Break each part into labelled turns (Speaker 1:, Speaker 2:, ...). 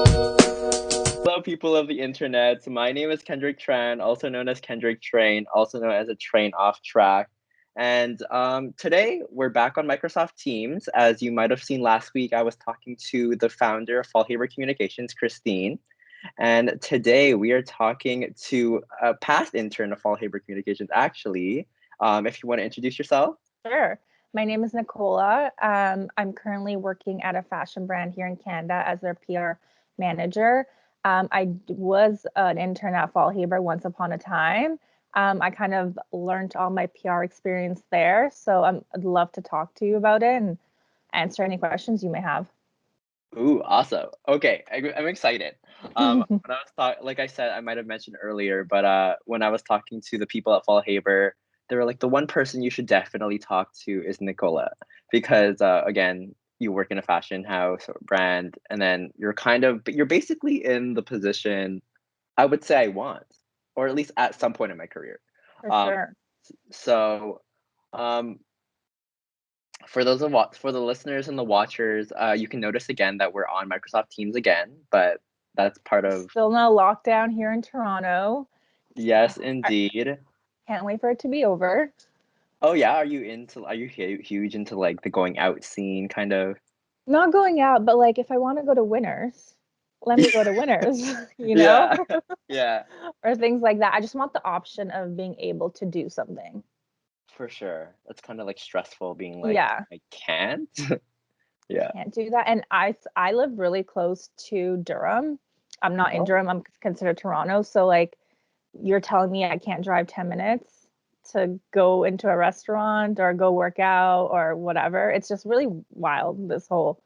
Speaker 1: Hello, people of the internet. My name is Kendrick Tran, also known as Kendrick Train, also known as a train off track. And today we're back on Microsoft Teams. As you might have seen last week, I was talking to the founder of Fallhaber Communications, Christine. And today we are talking to a past intern of Fallhaber Communications, actually. If you want to introduce yourself.
Speaker 2: Sure. My name is Nikola. I'm currently working at a fashion brand here in Canada as their PR manager. I was an intern at Fallhaber once upon a time. I kind of learned all my PR experience there, so I'd love to talk to you about it and answer any questions you may have.
Speaker 1: Ooh, awesome. Okay, I'm excited. When I was like I said, I might have mentioned earlier, but when I was talking to the people at Fallhaber, they were like, the one person you should definitely talk to is Nicola, because again, you work in a fashion house or brand, and then you're basically in the position I would say I want, or at least at some point in my career.
Speaker 2: For
Speaker 1: Um,
Speaker 2: sure.
Speaker 1: so, um, for the listeners and the watchers, you can notice again that we're on Microsoft Teams again, but that's part of
Speaker 2: Still no lockdown here in Toronto.
Speaker 1: yes,
Speaker 2: I
Speaker 1: indeed.
Speaker 2: can't wait for it to be over.
Speaker 1: Oh yeah, are you huge into like the going out scene kind of?
Speaker 2: Not going out, but like if I want to go to Winners, let me go to Winners, you know?
Speaker 1: Yeah, yeah,
Speaker 2: Or things like that. I just want the option of being able to do something.
Speaker 1: for sure. That's kind of like stressful being like
Speaker 2: Yeah,
Speaker 1: I can't.
Speaker 2: I
Speaker 1: Yeah.
Speaker 2: can't do that. And I live really close to Durham. I'm not in
Speaker 1: Oh,
Speaker 2: Durham. I'm considered Toronto. So like you're telling me I can't drive 10 minutes to go into a restaurant or go work out or whatever. It's just really wild, this whole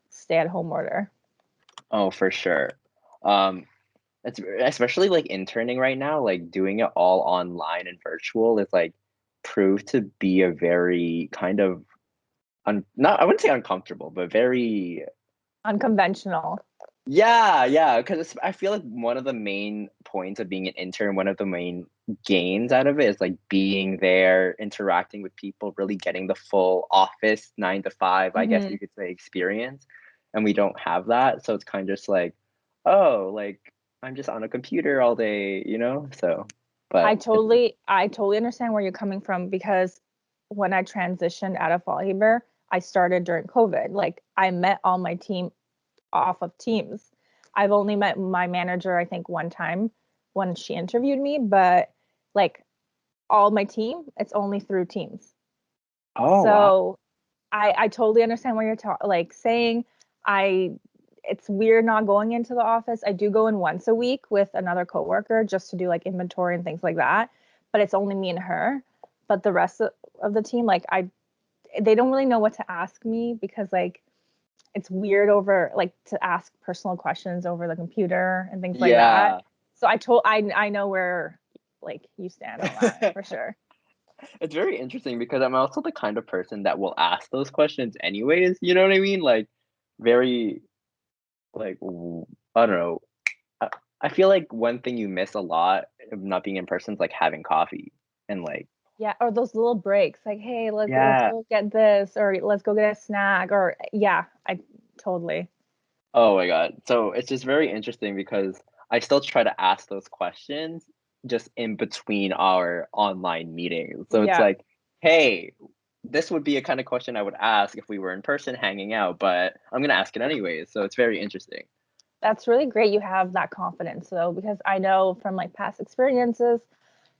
Speaker 2: stay-at-home order.
Speaker 1: oh, for sure. Um, It's especially like interning right now, like doing it all online and virtual is like proved to be a very kind of not I wouldn't say uncomfortable, but very
Speaker 2: Unconventional.
Speaker 1: yeah, yeah. Because I feel like one of the main points of being an intern, one of the main gains out of it is like being there, interacting with people, really getting the full office 9 to 5, I guess
Speaker 2: Hmm.
Speaker 1: you could say, experience. And we don't have that. So it's kind of just like, oh, like I'm just on a computer all day, you know? So,
Speaker 2: I
Speaker 1: but it's
Speaker 2: totally I totally understand where you're coming from because when I transitioned out of Fallhaber, I started during COVID. Like I met all my team off of Teams. I've only met my manager I think one time when she interviewed me, but like all my team, it's only through Teams.
Speaker 1: oh, wow.
Speaker 2: So I totally understand what you're like saying. I It's weird not going into the office. I do go in once a week with another coworker just to do like inventory and things like that, but it's only me and her. But the rest of the team, like they don't really know what to ask me because like it's weird over like to ask personal questions over the computer and things like that.
Speaker 1: Yeah.
Speaker 2: So I know where like you stand on that for sure.
Speaker 1: It's very interesting because I'm also the kind of person that will ask those questions anyways, you know what I mean? Like very like I don't know. I, I feel like one thing you miss a lot of not being in person is like having coffee and like
Speaker 2: Yeah, or those little breaks, like, hey, let's
Speaker 1: yeah.
Speaker 2: go get this, or let's go get a snack, or yeah, I totally.
Speaker 1: Oh my God. So it's just very interesting because I still try to ask those questions just in between our online meetings. So it's
Speaker 2: Yeah,
Speaker 1: like, hey, this would be a kind of question I would ask if we were in person hanging out, but I'm gonna ask it anyways. So it's very interesting.
Speaker 2: that's really great you have that confidence though, because I know from like past experiences,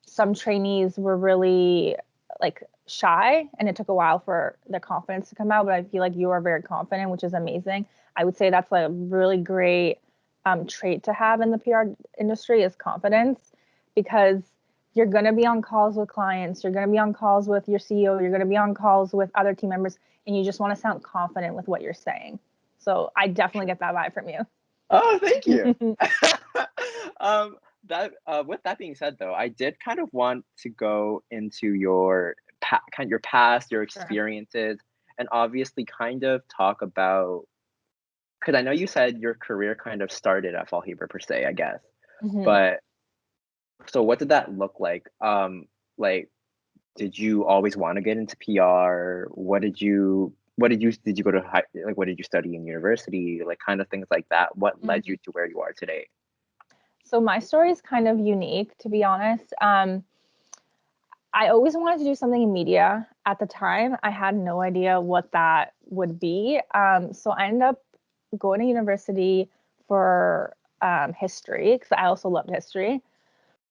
Speaker 2: some trainees were really like shy and it took a while for their confidence to come out, but I feel like you are very confident, which is amazing. I would say that's like a really great trait to have in the PR industry is confidence because you're going to be on calls with clients, you're going to be on calls with your CEO, you're going to be on calls with other team members, and you just want to sound confident with what you're saying. So I definitely get that vibe from
Speaker 1: Oh, thank you.
Speaker 2: you.
Speaker 1: um, that with that being said, though, I did kind of want to go into your kind your past, your
Speaker 2: Sure.
Speaker 1: experiences, and obviously kind of talk about because I know you said your career kind of started at Fallhaber per se, I guess.
Speaker 2: Hmm.
Speaker 1: But so what did that look like? Like did you always want to get into PR? Did you go to high, like what did you study in university? Like kind of things like that. What led you
Speaker 2: Mhm.
Speaker 1: to where you are today?
Speaker 2: So my story is kind of unique, to be honest. I always wanted to do something in media. At the time, I had no idea what that would be. So I ended up going to university for history because I also loved history.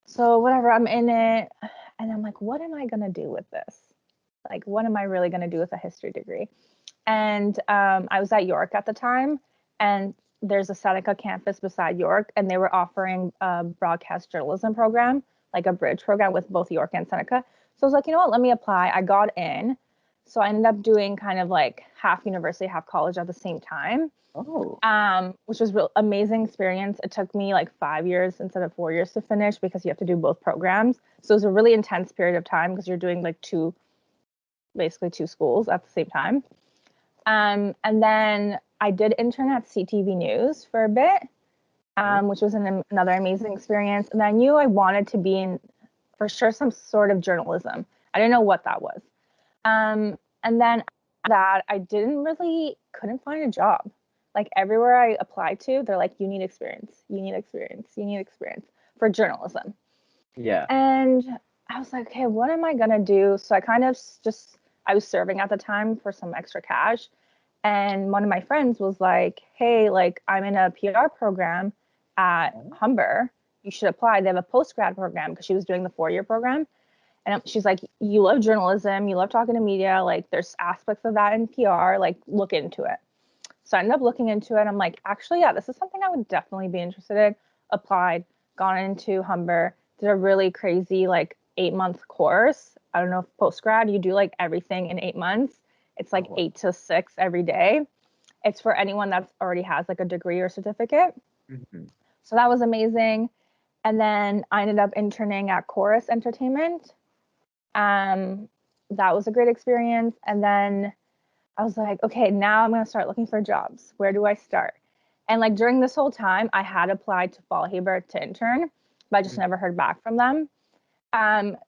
Speaker 2: So whatever, I'm in it, and I'm like, what am I gonna do with this? Like, what am I really gonna do with a history degree? And I was at York at the time, and there's a Seneca campus beside York, and they were offering a broadcast journalism program, like a bridge program with both York and Seneca. So I was like, you know what, let me apply. I got in. So I ended up doing kind of like half university, half college at the same time,
Speaker 1: Oh,
Speaker 2: which was real amazing experience. It took me like 5 years instead of 4 years to finish because you have to do both programs. So it was a really intense period of time because you're doing like basically two schools at the same time. And then I did intern at CTV News for a bit,
Speaker 1: oh,
Speaker 2: which was another amazing experience. And I knew I wanted to be in, for sure, some sort of journalism. I didn't know what that was. And then that I couldn't find a job. Like everywhere I applied to, they're like, you need experience, you need experience, you need experience for journalism.
Speaker 1: yeah.
Speaker 2: And I was like, okay, what am I gonna do? So I kind of just I was serving at the time for some extra cash. And one of my friends was like, hey, like I'm in a PR program at
Speaker 1: Oh,
Speaker 2: Humber. You should apply. They have a post grad program because she was doing the 4 year program. And she's like, you love journalism, you love talking to media, like there's aspects of that in PR, like look into it. So I ended up looking into it. I'm like, actually, yeah, this is something I would definitely be interested in. Applied, gone into Humber, did a really crazy like 8 month course. I don't know if post grad you do like everything in 8 months. It's
Speaker 1: oh,
Speaker 2: like
Speaker 1: wow.
Speaker 2: 8 to 6 every day. It's for anyone that's already has like a degree or certificate.
Speaker 1: Mhm.
Speaker 2: So that was amazing. And then I ended up interning at Chorus Entertainment. Um, that was a great experience. And then I was like, okay, now I'm gonna start looking for jobs. Where do I start? And like during this whole time, I had applied to Fall Haber to intern, but I just
Speaker 1: Mhm.
Speaker 2: never heard back from them.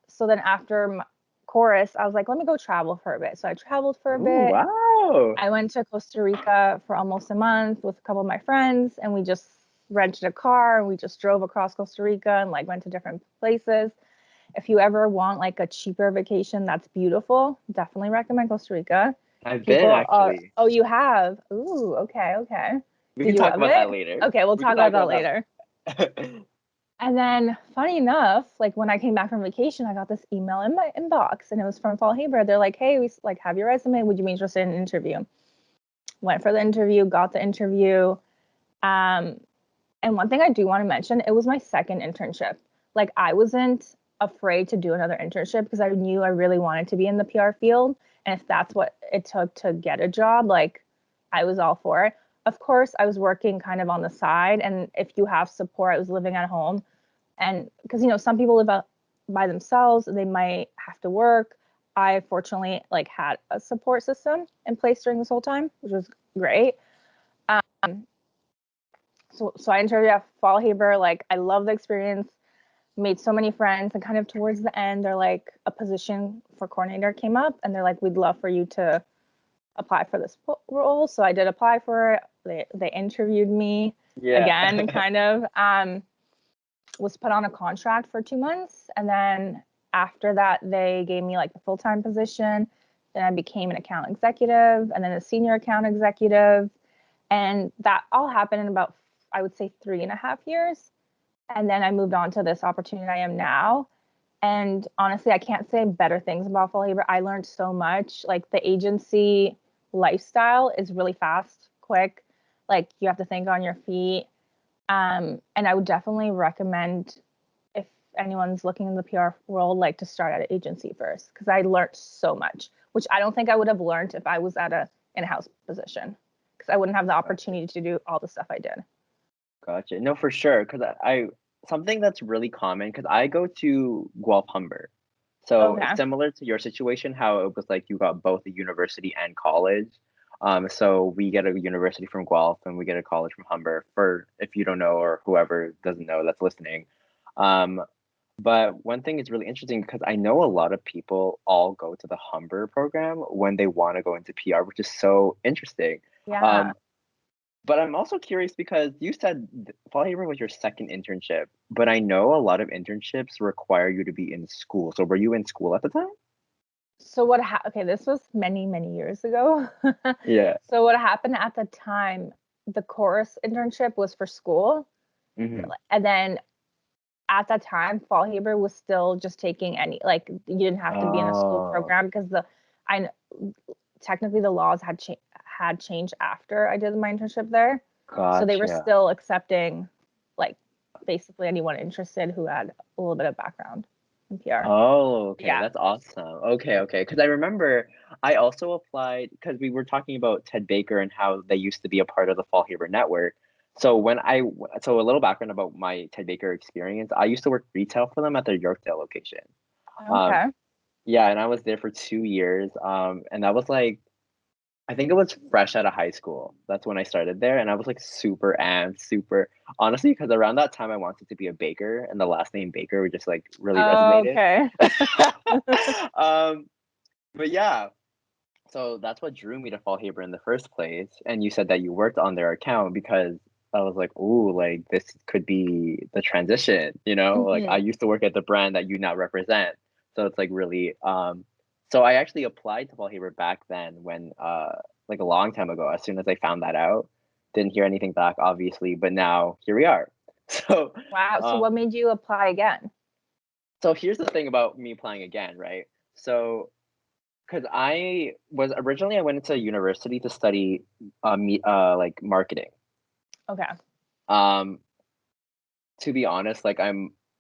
Speaker 2: So then after chorus, I was like, let me go travel for a bit. So I traveled for a
Speaker 1: Oh,
Speaker 2: bit.
Speaker 1: wow.
Speaker 2: I went to Costa Rica for almost a month with a couple of my friends, and we just rented a car and we just drove across Costa Rica and like went to different places. If you ever want like a cheaper vacation that's beautiful, definitely recommend Costa Rica.
Speaker 1: I've been
Speaker 2: People are,
Speaker 1: actually.
Speaker 2: oh, you have? Ooh, okay, okay.
Speaker 1: We
Speaker 2: Did
Speaker 1: can
Speaker 2: you
Speaker 1: talk
Speaker 2: love
Speaker 1: about that
Speaker 2: it?
Speaker 1: later.
Speaker 2: Okay, we'll
Speaker 1: We can
Speaker 2: talk about
Speaker 1: talk
Speaker 2: that
Speaker 1: about
Speaker 2: later.
Speaker 1: that.
Speaker 2: And then, funny enough, like when I came back from vacation, I got this email in my inbox, and it was from Fall Haber. They're like, "Hey, we like have your resume. Would you be interested in an interview?" Went for the interview, got the interview. Um, and one thing I do want to mention, it was my second internship. Like I wasn't afraid to do another internship because I knew I really wanted to be in the PR field. And if that's what it took to get a job, like I was all for it. Of course, I was working kind of on the side. And if you have support, I was living at home. And because, some people live out by themselves, they might have to work. I fortunately like had a support system in place during this whole time, which was great. Um, so I interviewed at Fall Haber. Like I love the experience, made so many friends, and kind of towards the end, they're like a position for coordinator came up, and they're like, we'd love for you to apply for this role. So I did apply for it. They interviewed me
Speaker 1: Yeah.
Speaker 2: again, kind of. Was put on a contract for 2 months, and then after that, they gave me like the full time position. Then I became an account executive, and then a senior account executive, and that all happened in about, I would say, 3.5 years. And then I moved on to this opportunity I am now. And honestly, I can't say better things about Fall Haber. I learned so much. Like the agency lifestyle is really fast, quick. Like you have to think on your feet. And I would definitely recommend if anyone's looking in the PR world, like to start at an agency first, because I learned so much, which I don't think I would have learned if I was at a in-house position, because I wouldn't have the
Speaker 1: Gotcha.
Speaker 2: opportunity to do all the stuff I did.
Speaker 1: Gotcha. No, for sure. Because something that's really common, because I go to Guelph Humber. So it's
Speaker 2: Okay.
Speaker 1: similar to your situation, how it was like you got both a university and college. So we get a university from Guelph and we get a college from Humber, for if you don't know or whoever doesn't know that's listening. Um, But one thing is really interesting because I know a lot of people all go to the Humber program when they want to go into PR, which is so interesting.
Speaker 2: Yeah.
Speaker 1: Um, but I'm also curious because you said Fall Haber was your second internship, but I know a lot of internships require you to be in school. So were you in school at the time?
Speaker 2: So okay, this was many, many years ago.
Speaker 1: Yeah.
Speaker 2: So what happened at the time, the chorus internship was for school.
Speaker 1: Hmm.
Speaker 2: And then at that time, Fall Haber was still just taking any, like you didn't have to be in a school
Speaker 1: Oh,
Speaker 2: program because I technically the laws had changed after I did my internship there. So they were
Speaker 1: gotcha.
Speaker 2: still accepting like basically anyone interested who had a little bit of background in PR.
Speaker 1: Oh, okay,
Speaker 2: Yeah.
Speaker 1: that's awesome. Okay, okay. Because I remember I also applied because we were talking about Ted Baker and how they used to be a part of the Fall Haber network. So so a little background about my Ted Baker experience. I used to work retail for them at their Yorkdale location. Um,
Speaker 2: Okay.
Speaker 1: yeah, and I was there for 2 years. And that was like I think it was fresh out of high school. That's when I started there, and I was like super amped, super honestly, because around that time I wanted to be a baker, and the last name Baker would just like really resonated.
Speaker 2: Okay.
Speaker 1: um, but yeah, so that's what drew me to Fall Haber in the first place. And you said that you worked on their account because I was like, ooh, like this could be the transition, you know? Like I
Speaker 2: Hmm.
Speaker 1: used to work at the brand that you now represent. So it's like really so I actually applied to Fall Haber back then when like a long time ago, as soon as I found that out. Didn't hear anything back, obviously, but now here we are. So
Speaker 2: Wow. So
Speaker 1: um
Speaker 2: what made you apply again?
Speaker 1: so here's the thing about me applying again, right? So because I went into university to study, like, marketing.
Speaker 2: Okay.
Speaker 1: Um, to be honest, like,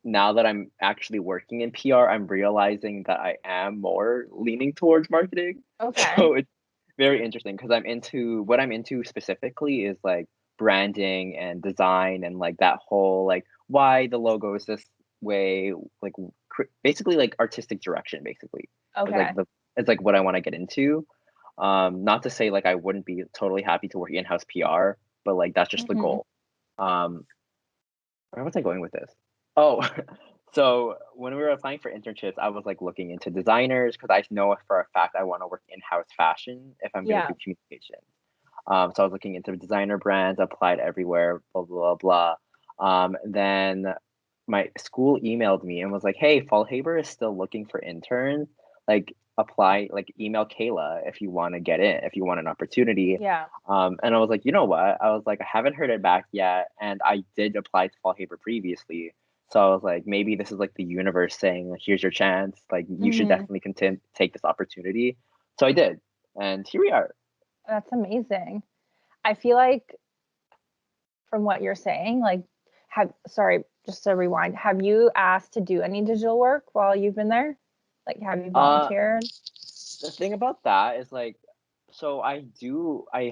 Speaker 1: now that I'm actually working in PR, I'm realizing that I am more leaning towards marketing.
Speaker 2: Okay.
Speaker 1: So it's very interesting because I'm into specifically is, like, branding and design and, like, that whole, like, why the logo is this way, like, basically, like, artistic direction, basically. Is, like,
Speaker 2: Okay.
Speaker 1: what I wanna get into. Not to say, like, I wouldn't be totally happy to work in-house PR, but, like, that's just the
Speaker 2: Hmm.
Speaker 1: goal. Um, where was I going with this? Oh, so when we were applying for internships, I was, like, looking into designers because I know for a fact I wanna work in-house fashion if I'm gonna
Speaker 2: Yeah.
Speaker 1: do communications. So I was looking into designer brands, applied everywhere, blah, blah, blah, blah. Then my school emailed me and was like, "Hey, Fall Haber is still looking for interns. Like, apply, like, email Kayla if you want to get in, if you want an opportunity."
Speaker 2: Yeah.
Speaker 1: And I was like, you know what? I was like, I haven't heard it back yet, and I did apply to Fall Haber previously. So I was like, maybe this is like the universe saying, like, here's your chance. Like, you should
Speaker 2: Hmm.
Speaker 1: definitely take this opportunity. So I did, and here we are.
Speaker 2: That's amazing. I feel like from what you're saying, like, sorry, just to rewind, have you asked to do any digital work while you've been there? Like, have you
Speaker 1: Uh,
Speaker 2: volunteered?
Speaker 1: The thing about that is, like, so I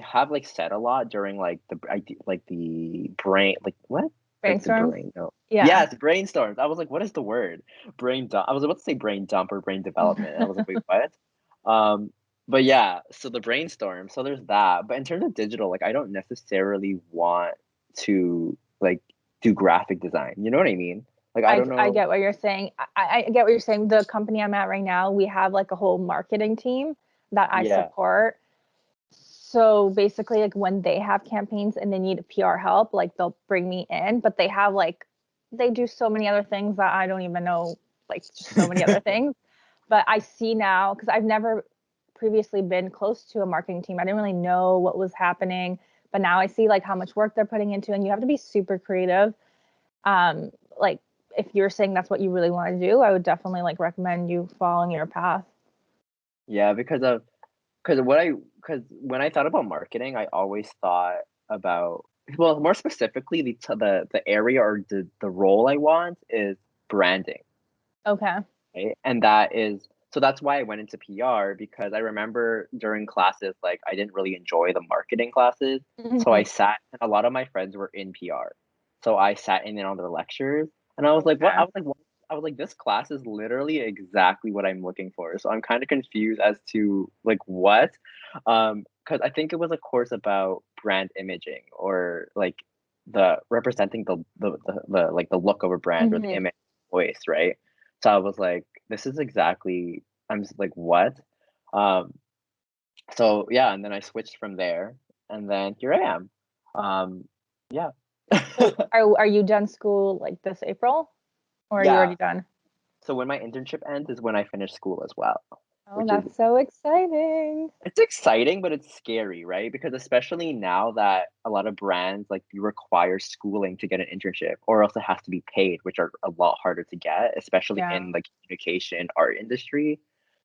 Speaker 1: have, like, said a lot during, like, the brain like, what? Like, the
Speaker 2: Brainstorms?
Speaker 1: brain no.
Speaker 2: Yeah.
Speaker 1: Yes, brainstorms. I was like, "What is the word?" Brain dump I was about to say brain dump or brain development, and I was like, "Wait, what?" Um, but yeah, so the brainstorm, so there's that, but in terms of digital, like, I don't necessarily want to, like, do graphic design, you know what I mean? Like, I don't
Speaker 2: I
Speaker 1: know.
Speaker 2: get what you're saying. I get what you're saying. The company I'm at right now, we have like a whole marketing team that I
Speaker 1: Yeah.
Speaker 2: support. So basically, like when they have campaigns and they need PR help, like they'll bring me in, but they have like, they do so many other things that I don't even know, like just so many other things. But I see now, because I've never previously been close to a marketing team. I didn't really know what was happening, but now I see like how much work they're putting into, and you have to be super creative. Like if you're saying that's what you really want to do, I would definitely like recommend you following your path.
Speaker 1: Yeah, because when I thought about marketing, I always thought about well, more specifically, the area or the role I want is branding,
Speaker 2: Okay.
Speaker 1: right? And that is so that's why I went into PR because I remember during classes, like I didn't really enjoy the marketing classes. So I
Speaker 2: Mhm.
Speaker 1: sat and a lot of my friends were in PR. So I sat in on their lectures and I was like, what?
Speaker 2: Okay.
Speaker 1: I was like, this class is literally exactly what I'm looking for. So I'm kind of confused as to like what. Because I think it was a course about brand imaging or like the representing the like the look of a brand or the
Speaker 2: Mhm.
Speaker 1: image. voice, right? So I was like, this is exactly, I'm just like, what? Um, so yeah, and then I switched from there, and then here I am. Yeah.
Speaker 2: So are you done school like this April, or are you
Speaker 1: Yeah.
Speaker 2: already done?
Speaker 1: So when my internship ends is when I finish school as well,
Speaker 2: Oh,
Speaker 1: which is
Speaker 2: that's so exciting.
Speaker 1: it's exciting, but it's scary, right? Because especially now that a lot of brands like you require schooling to get an internship, or else it has to be paid, which are a lot harder to get, especially
Speaker 2: Yeah.
Speaker 1: in the communication art industry.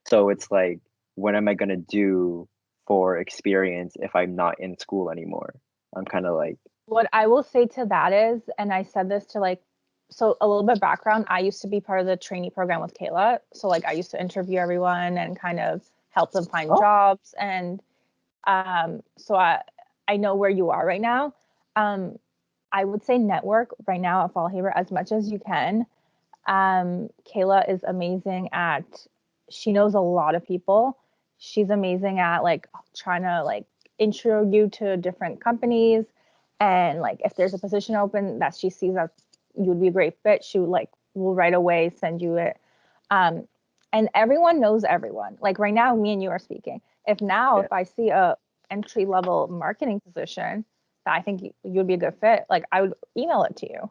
Speaker 1: So it's like, what am I gonna do for experience if I'm not in school anymore? I'm kind of like,
Speaker 2: What I will say to that is, and I said this to like, so a little bit of background, I used to be part of the trainee program with Kayla. So like I used to interview everyone and kind of help them find
Speaker 1: oh,
Speaker 2: jobs. And so I know where you are right now. Um, I would say network right now at Fall Haber as much as you can. Kayla is amazing at, she knows a lot of people. She's amazing at like trying to like intro you to different companies. And like if there's a position open that she sees that you would be a great fit, she would like will right away send you it. Um, and everyone knows everyone. Like right now, me and you are speaking.
Speaker 1: yeah,
Speaker 2: If I see a entry level marketing position that I think you would be a good fit, like I would email it to you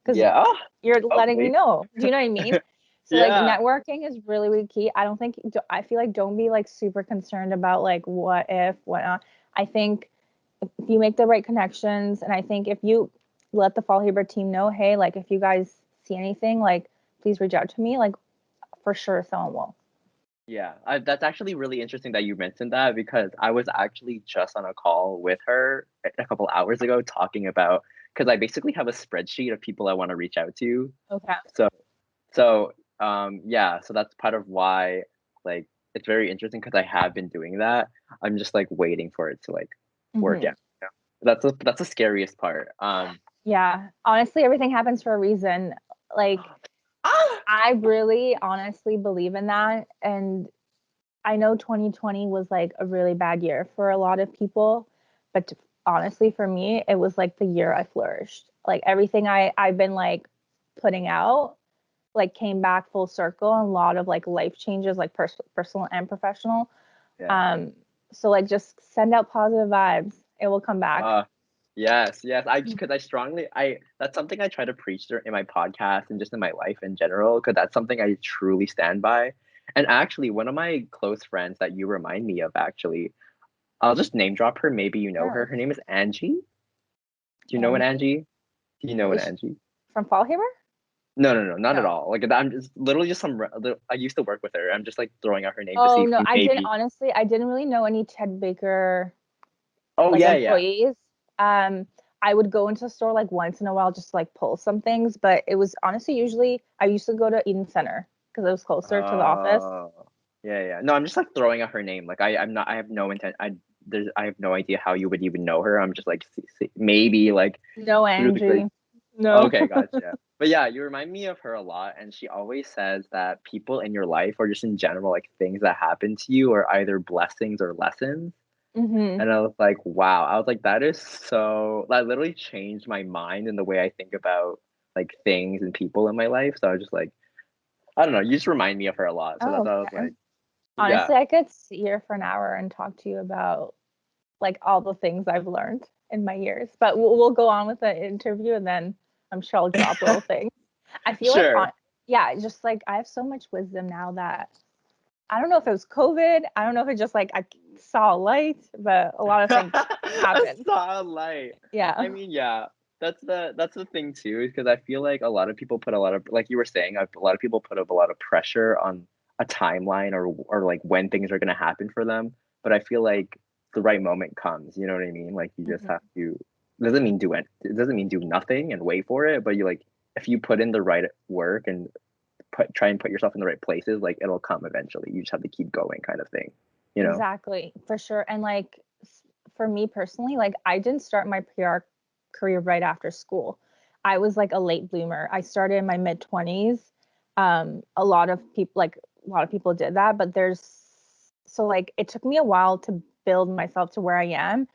Speaker 2: because
Speaker 1: yeah,
Speaker 2: you're letting me
Speaker 1: okay,
Speaker 2: know. Do you know what I mean? So like
Speaker 1: yeah,
Speaker 2: networking is really, really key. I don't think I feel like don't be like super concerned about like what if, what not. I think if you make the right connections, and I think if you let the Fall Haber team know, hey, like if you guys see anything, like please reach out to me. Like for sure, someone will.
Speaker 1: yeah. That's actually really interesting that you mentioned that because I was actually just on a call with her a couple hours ago talking about because I basically have a spreadsheet of people I want to reach out to.
Speaker 2: Okay.
Speaker 1: So so yeah, so that's part of why like it's very interesting because I have been doing that. I'm just like waiting for it to like work
Speaker 2: Hmm.
Speaker 1: out. You know? That's the scariest part.
Speaker 2: Yeah. Honestly, everything happens for a reason. Like
Speaker 1: Ah!
Speaker 2: I really honestly believe in that. And I know 2020 was like a really bad year for a lot of people, but honestly, for me, it was like the year I flourished. Like everything I've been like putting out, like came back full circle, and a lot of like life changes, like personal and professional.
Speaker 1: Yeah.
Speaker 2: Um, so like just send out positive vibes. It will come back.
Speaker 1: Yes, yes. I because I strongly I that's something I try to preach in my podcast and just in my life in general, because that's something I truly stand by. And actually, one of my close friends that you remind me of, actually, I'll just name drop her. Maybe you know her.
Speaker 2: Sure.
Speaker 1: Her name is Angie. Do you know an
Speaker 2: Angie
Speaker 1: Angie? Do you know an
Speaker 2: is
Speaker 1: Angie?
Speaker 2: from Fall Haber?
Speaker 1: No, no, no, not at
Speaker 2: No.
Speaker 1: all. Like I'm just literally just I used to work with her. I'm just like throwing out her name to see
Speaker 2: Oh
Speaker 1: if
Speaker 2: no,
Speaker 1: you
Speaker 2: I didn't
Speaker 1: maybe.
Speaker 2: honestly. I didn't really know any Ted Baker
Speaker 1: Oh
Speaker 2: like
Speaker 1: yeah, yeah.
Speaker 2: employees. Um, I would go into the store like once in a while just to, like pull some things, but it was honestly usually I used to go to Eden Center because it was closer to the office.
Speaker 1: Oh, yeah, yeah. No, I'm just like throwing out her name. Like I'm not. I have no intent. I have no idea how you would even know her. I'm just like maybe like
Speaker 2: No,
Speaker 1: through the great.
Speaker 2: Angie. No.
Speaker 1: Okay, gotcha. But yeah, you remind me of her a lot, and she always says that people in your life, or just in general, like things that happen to you, are either blessings or lessons.
Speaker 2: Hmm.
Speaker 1: And I was like, wow. I was like, that is so. That literally changed my mind and the way I think about like things and people in my life. So I was just like, I don't know. You just remind me of her a lot. So that's
Speaker 2: Oh,
Speaker 1: why I was
Speaker 2: okay.
Speaker 1: like, yeah,
Speaker 2: Honestly, I could sit here for an hour and talk to you about like all the things I've learned in my years, but we'll go on with the interview and then I'm sure I'll drop little things. I feel like
Speaker 1: sure.
Speaker 2: yeah, just like I have so much wisdom now that I don't know if it was COVID. I don't know if it just like I saw a light, but a lot of things
Speaker 1: A
Speaker 2: happened.
Speaker 1: solid light. I
Speaker 2: Yeah.
Speaker 1: mean, yeah, that's the thing too, because I feel like a lot of people put a lot of like you were saying, a lot of people put up a lot of pressure on a timeline or like when things are gonna happen for them. But I feel like the right moment comes. You know what I mean? Like you just have
Speaker 2: Hmm.
Speaker 1: to. It doesn't mean do nothing and wait for it. But you like if you put in the right work and try and put yourself in the right places, like it'll come eventually. You just have to keep going, kind of thing. You know?
Speaker 2: Exactly, for sure. And like for me personally, like I didn't start my PR career right after school. I was like a late bloomer. I started in my mid 20s. A lot of people like a lot of people did that, but there's so like it took me a while to build myself to where I am.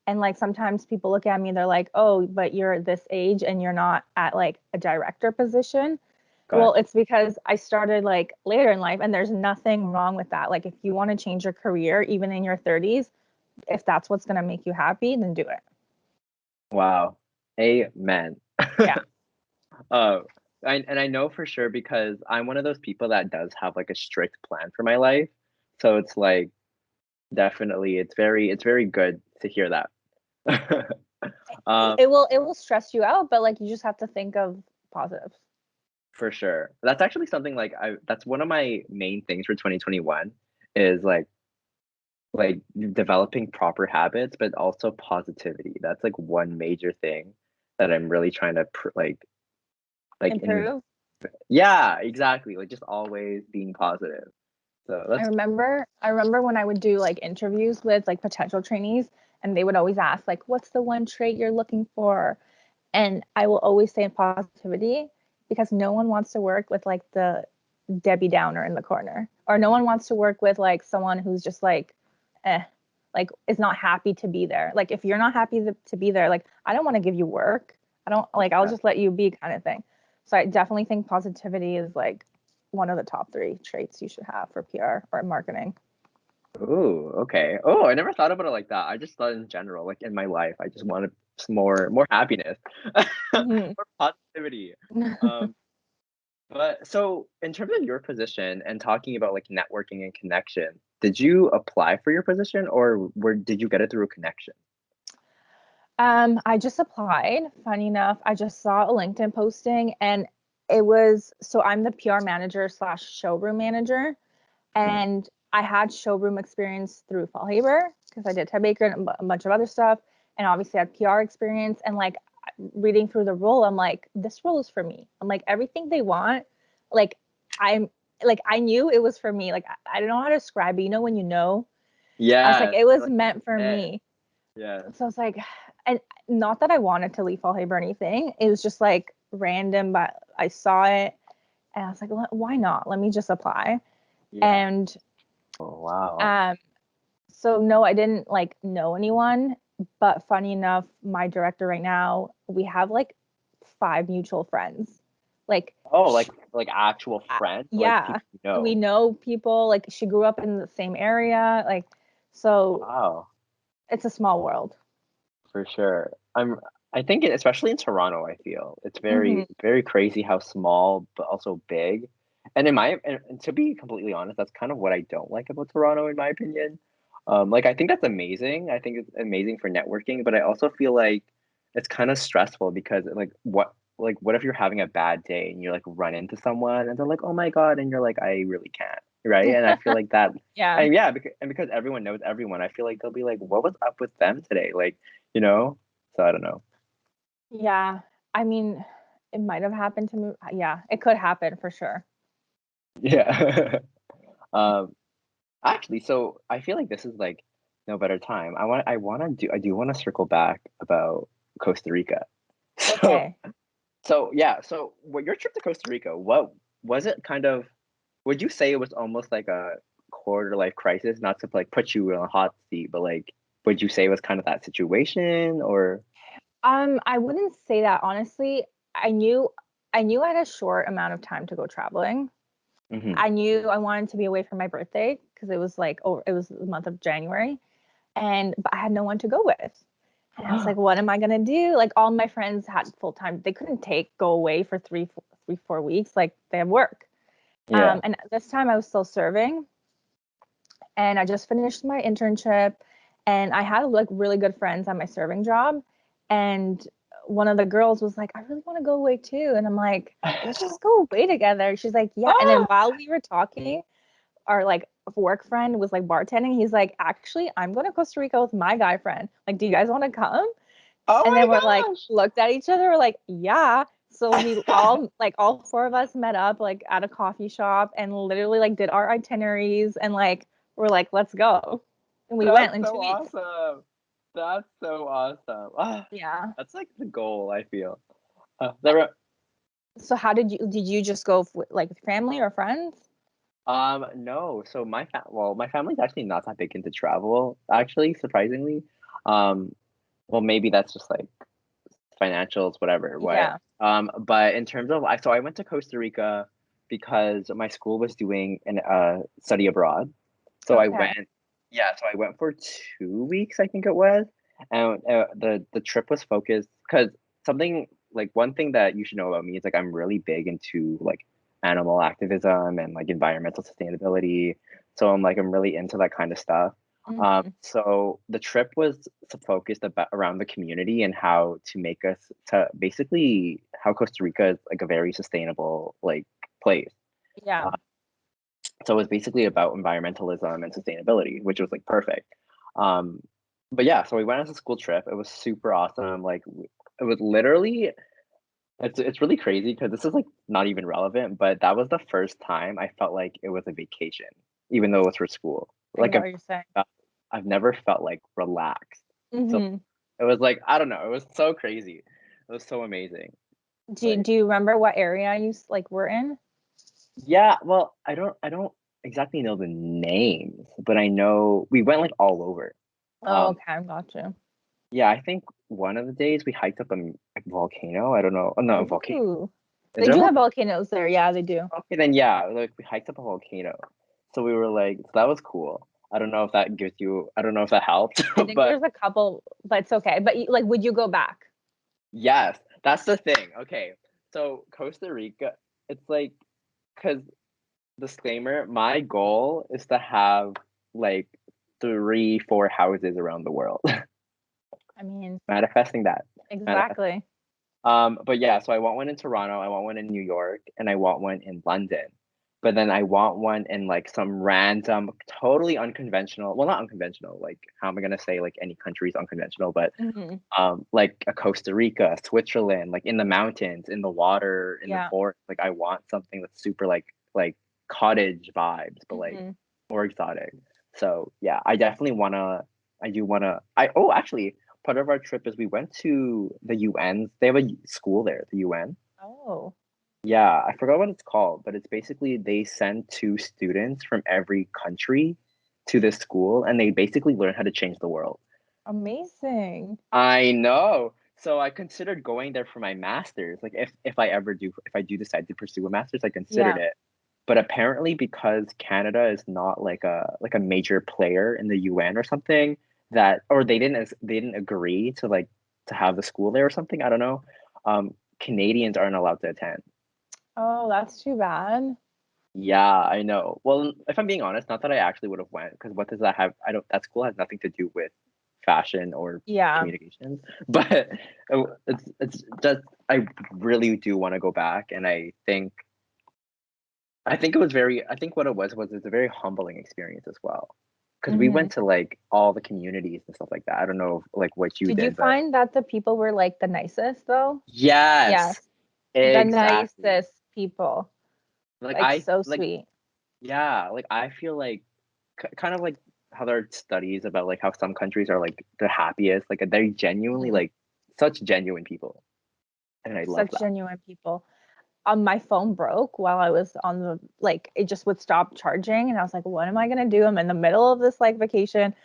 Speaker 2: And like sometimes people look at me and they're like, "Oh, but you're at this age and you're not at like a director position."
Speaker 1: Go ahead.
Speaker 2: Well, it's because I started like later in life, and there's nothing wrong with that. Like, if you want to change your career, even in your 30s, if that's what's going to make you happy, then do it.
Speaker 1: Wow. Amen.
Speaker 2: Yeah.
Speaker 1: Uh, and I know for sure because I'm one of those people that does have like a strict plan for my life. So it's like definitely it's very good to hear that. um,
Speaker 2: It will stress you out, but like you just have to think of positives.
Speaker 1: for sure. That's actually something like that's one of my main things for 2021 is like developing proper habits, but also positivity. That's like one major thing that I'm really trying to like in
Speaker 2: Improve.
Speaker 1: yeah, exactly. Like just always being positive. So
Speaker 2: I remember when I would do like interviews with like potential trainees, and they would always ask like, what's the one trait you're looking for? And I will always say positivity, because no one wants to work with like the Debbie Downer in the corner, or no one wants to work with like someone who's just eh, like is not happy to be there. Like, if you're not happy to be there, like, I don't want to give you work. I don't like, I'll
Speaker 1: yeah.
Speaker 2: just let you be, kind of thing. So I definitely think positivity is like one of the top three traits you should have for PR or marketing.
Speaker 1: Ooh, okay. Oh, I never thought about it like that. I just thought in general, like in my life, I just wanted just more happiness,
Speaker 2: Hmm.
Speaker 1: more positivity. Um, but so in terms of your position and talking about like networking and connection, did you apply for your position or did you get it through a connection?
Speaker 2: I just applied. Funny enough, I just saw a LinkedIn posting, and it was, so I'm the PR manager slash showroom manager, and I had showroom experience through Fallhaber because I did Ted Baker and a bunch of other stuff, and obviously I had PR experience. And like, reading through the role, I'm like, this role is for me. I'm like, everything they want, like, I'm like, I knew it was for me. Like, I don't know how to describe it. You know, when you know, I was like,
Speaker 1: Yes,
Speaker 2: it was
Speaker 1: like
Speaker 2: meant for
Speaker 1: yes,
Speaker 2: me.
Speaker 1: yes.
Speaker 2: So I was like, and not that I wanted to leave Fallhaber or anything. It was just like random, but I saw it and I was like, why not? Let me just apply.
Speaker 1: Yeah.
Speaker 2: And
Speaker 1: Oh, wow.
Speaker 2: um, so no, I didn't like know anyone, but funny enough, my director right now, we have like five mutual friends. Like,
Speaker 1: Oh, like actual friends, like
Speaker 2: yeah,
Speaker 1: people you
Speaker 2: we
Speaker 1: know.
Speaker 2: know people. Like, she grew up in the same area. Like, so
Speaker 1: Wow.
Speaker 2: it's a small world.
Speaker 1: For sure. I think especially in Toronto, I feel it's
Speaker 2: Hmm.
Speaker 1: very crazy how small but also big. And to be completely honest, that's kind of what I don't like about Toronto, in my opinion. Like I think that's amazing. I think it's amazing for networking, but I also feel like it's kind of stressful because like what if you're having a bad day and you like run into someone and they're like, "Oh my God," and you're like, "I really can't." Right? And I feel like that
Speaker 2: Yeah.
Speaker 1: and yeah, because everyone knows everyone, I feel like they'll be like, "What was up with them today?" Like, you know? So I don't know.
Speaker 2: Yeah. I mean, it might have happened to me. Yeah, it could happen for sure.
Speaker 1: Yeah. Um, actually, so I feel like this is like no better time. I do wanna circle back about Costa Rica. So
Speaker 2: Okay.
Speaker 1: so yeah, so what your trip to Costa Rica, what was it kind of would you say it was almost like a quarter life crisis? Not to like put you in a hot seat, but like would you say it was kind of that situation or
Speaker 2: I wouldn't say that honestly. I knew I had a short amount of time to go traveling.
Speaker 1: Mhm.
Speaker 2: I knew I wanted to be away for my birthday because it was like, oh, it was the month of January, and but I had no one to go with. And I was like, what am I gonna do? Like, all my friends had full time. They couldn't go away for 4 weeks. Like, they have work.
Speaker 1: Yeah.
Speaker 2: And this time I was still serving, and I just finished my internship, and I had like really good friends at my serving job, and one of the girls was like, I really want to go away too, and I'm like, let's just go away together. She's like, yeah. And then
Speaker 1: Ah!
Speaker 2: while we were talking, our like work friend was like bartending. He's like, actually, I'm going to Costa Rica with my guy friend. Like, do you guys want to come?
Speaker 1: Oh
Speaker 2: And then we're like,
Speaker 1: my
Speaker 2: looked at each other, we're like, yeah. So we all four of us met up like at a coffee shop and literally like did our itineraries, and like we're like, let's go. And we
Speaker 1: That's
Speaker 2: went in
Speaker 1: so
Speaker 2: 2 weeks.
Speaker 1: awesome. That's so awesome. Ah,
Speaker 2: Yeah.
Speaker 1: that's like the goal, I feel. There were,
Speaker 2: So how did you just go like with family or friends?
Speaker 1: no. So my family's actually not that big into travel, actually, surprisingly. Um, well, maybe that's just like financials, whatever, what.
Speaker 2: Yeah.
Speaker 1: But in terms of so I went to Costa Rica because my school was doing an study abroad. So I
Speaker 2: Okay.
Speaker 1: went, yeah, so I went for 2 weeks, I think it was, and the trip was focused because something like one thing that you should know about me is like I'm really big into like animal activism and like environmental sustainability. So I'm really into that kind of stuff.
Speaker 2: Mhm.
Speaker 1: So the trip was focused about around the community and how to make us to basically how Costa Rica is like a very sustainable like place.
Speaker 2: Yeah.
Speaker 1: Uh, so it was basically about environmentalism and sustainability, which was like perfect. Um, but yeah, so we went on a school trip. It was super awesome. It was literally it's really crazy because this is like not even relevant, but that was the first time I felt like it was a vacation, even though it was for school.
Speaker 2: I
Speaker 1: Like
Speaker 2: get
Speaker 1: I've,
Speaker 2: what you're saying.
Speaker 1: I've never felt like relaxed. So
Speaker 2: Mhm.
Speaker 1: it was like I don't know. It was so crazy. It was so amazing. Like
Speaker 2: Do you remember what area like were in?
Speaker 1: yeah, well, I don't exactly know the names, but I know we went like all over.
Speaker 2: Oh,
Speaker 1: Um,
Speaker 2: okay, got you.
Speaker 1: yeah, I think one of the days we hiked up a volcano. I don't know. Oh, no, a volcano.
Speaker 2: Ooh.
Speaker 1: Is
Speaker 2: They
Speaker 1: there a
Speaker 2: do have
Speaker 1: volcano?
Speaker 2: volcanoes there. Yeah, they do.
Speaker 1: Okay, then yeah, like we hiked up a volcano. So we were like, so that was cool. I don't know if that gives you, I don't know if that helped,
Speaker 2: I think
Speaker 1: but
Speaker 2: there's a couple, but it's okay. But like, would you go back?
Speaker 1: yes, that's the thing. Okay, so Costa Rica, it's like, because disclaimer, my goal is to have like 3, 4 houses around the world.
Speaker 2: I mean,
Speaker 1: Manifesting that. Manifest.
Speaker 2: exactly.
Speaker 1: But yeah, so I want one in Toronto, I want one in New York, and I want one in London. But then I want one in like some random, totally unconventional. Well, not unconventional. Like, how am I gonna say like any country is unconventional? But
Speaker 2: Hmm.
Speaker 1: like a Costa Rica, Switzerland, like in the mountains, in the water, in the
Speaker 2: Yeah.
Speaker 1: forest. Like I want something that's super like cottage vibes, but like
Speaker 2: Hmm.
Speaker 1: more exotic. So yeah, I definitely wanna. I do wanna. I oh actually, part of our trip is we went to the UN's. They have a school there, the UN.
Speaker 2: Oh,
Speaker 1: Yeah, I forgot what it's called, but it's basically they send 2 students from every country to this school, and they basically learn how to change the world.
Speaker 2: amazing.
Speaker 1: I know. So I considered going there for my master's. Like if I do decide to pursue a master's, I considered
Speaker 2: Yeah.
Speaker 1: it. But apparently because Canada is not like a major player in the UN or something that or they didn't agree to like to have the school there or something, I don't know. Canadians aren't allowed to attend.
Speaker 2: Oh, that's too bad.
Speaker 1: Yeah, I know. Well, if I'm being honest, not that I actually would have went because what does that have? I don't. That school has nothing to do with fashion or
Speaker 2: Yeah.
Speaker 1: communications. But it's just I really do want to go back, and I think it was very. I think what it was it's a very humbling experience as well, because we
Speaker 2: Hmm.
Speaker 1: went to like all the communities and stuff like that. I don't know like what you
Speaker 2: Did you
Speaker 1: did, but
Speaker 2: find that the people were like the nicest though?
Speaker 1: yes,
Speaker 2: Yes, the
Speaker 1: exactly.
Speaker 2: nicest people.
Speaker 1: Like
Speaker 2: Like
Speaker 1: I
Speaker 2: so
Speaker 1: like
Speaker 2: sweet.
Speaker 1: yeah, like I feel like kind of like how there are studies about like how some countries are like the happiest, like they're genuinely
Speaker 2: Mhm.
Speaker 1: like such genuine people, and I love
Speaker 2: Such
Speaker 1: that.
Speaker 2: genuine people. My phone broke while I was on the like it just would stop charging and I was like, what am I gonna do? I'm in the middle of this like vacation.